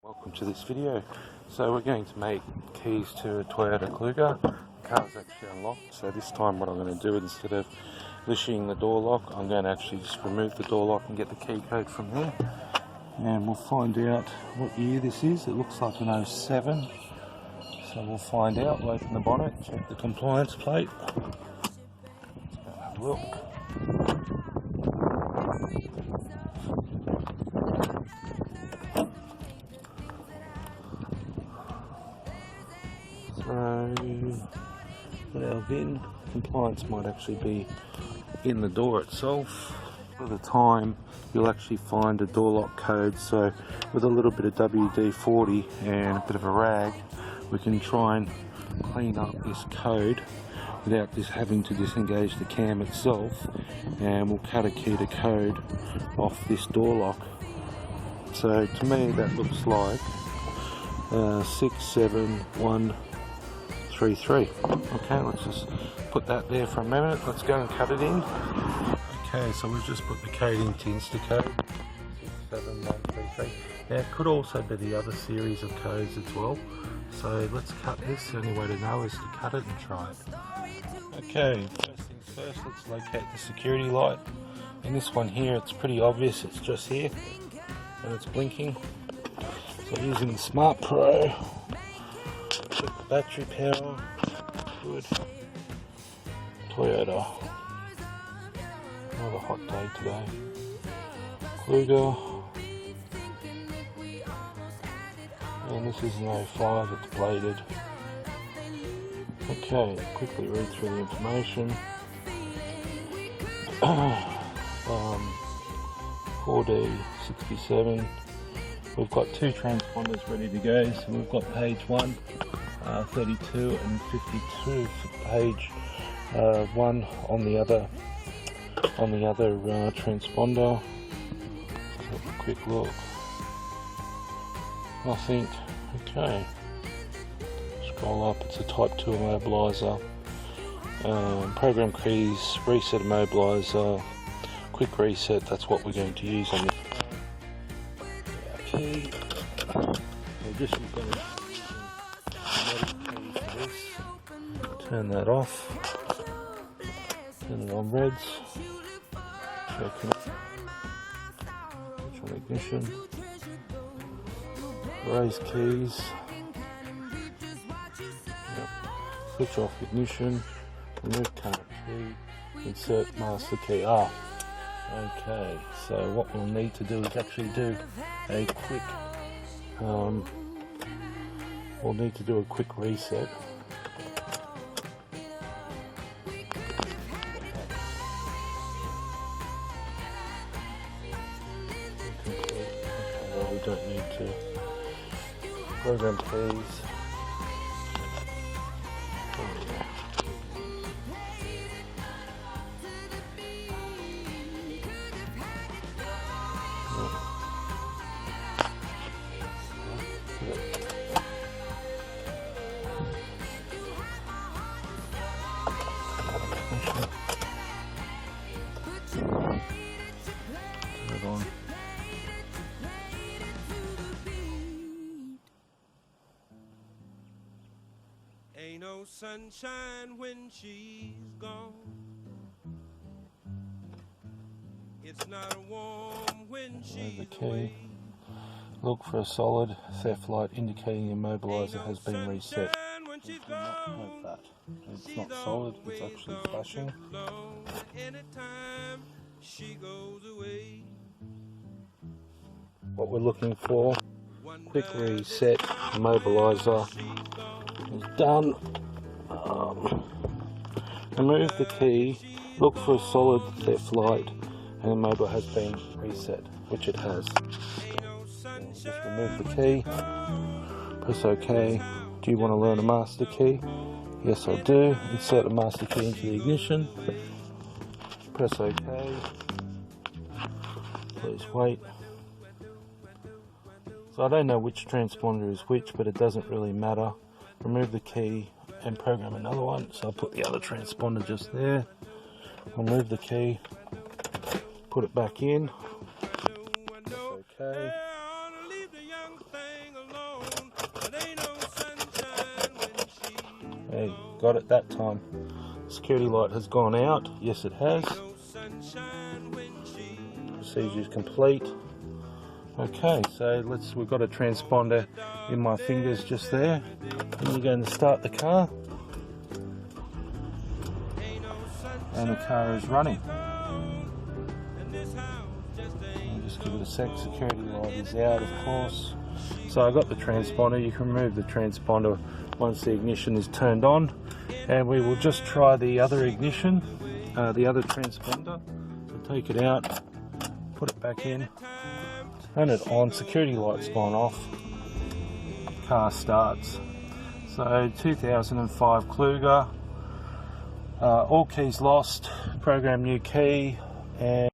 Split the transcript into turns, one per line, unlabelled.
Welcome to this video. So we're going to make keys to a Toyota Kluger. The car's actually unlocked, so this time what I'm going to do, instead of lifting the door lock, I'm going to actually just remove the door lock and get the key code from there. And we'll find out what year this is. It looks like an 07. So we'll find out. We'll open the bonnet, check the compliance plate. Let's go and have a look. So, with our VIN, compliance might actually be in the door itself. At the time, you'll actually find a door lock code, so with a little bit of WD-40 and a bit of a rag, we can try and clean up this code without this having to disengage the cam itself, and we'll cut a key to code off this door lock. So to me that looks like 67133. Okay, let's just put that there for a minute. Let's go and cut it in. Okay, so we've just put the code into Instacode 67133. Now it could also be the other series of codes as well. So let's cut this. The only way to know is to cut it and try it. Okay, first things first, let's locate the security light. In this one here, it's pretty obvious, it's just here and it's blinking. So using the Smart Pro, check the battery power, good. Toyota, another hot day today. Kluger, and this is an 05, it's bladed. Okay, quickly read through the information. 4D67. We've got two transponders ready to go. So we've got page 1, 32 and 52 for page 1 on the other transponder. Let's have a quick look. Nothing. Okay. Scroll up. It's a Type 2 immobilizer. Program keys, reset immobilizer, quick reset. That's what we're going to use on this. Key. Turn that off. Turn it on reds. Switch on ignition. Raise keys. Yep. Switch off ignition. Remove current key. Insert master key. Okay, so what we'll need to do is actually do a quick reset. Well, we don't need to program keys.
Ain't no sunshine when she's gone. It's not warm when she's away.
Look for a solid theft light indicating the immobilizer has been reset. It's not solid, it's actually flashing. What we're looking for, quick reset, immobilizer is done. Remove the key, look for a solid theft light, and the mobile has been reset, which it has. Just remove the key, press OK. Do you want to learn a master key? Yes, I do. Insert the master key into the ignition, press OK. Please wait. So I don't know which transponder is which, but it doesn't really matter. Remove the key and program another one. So I'll put the other transponder just there. Remove the key, put it back in. That's okay. got it that time. Security light has gone out. Yes, it has. Procedure is complete. Okay, so we've got a transponder in my fingers just there. And you're going to start the car. And the car is running. I'll just give it a sec. Security light is out, of course. So I got the transponder. You can remove the transponder once the ignition is turned on. And we will just try the other ignition, the other transponder. So take it out, put it back in, turn it on. Security light's gone off. Car starts. So 2005 Kluger. All keys lost. Program new key. And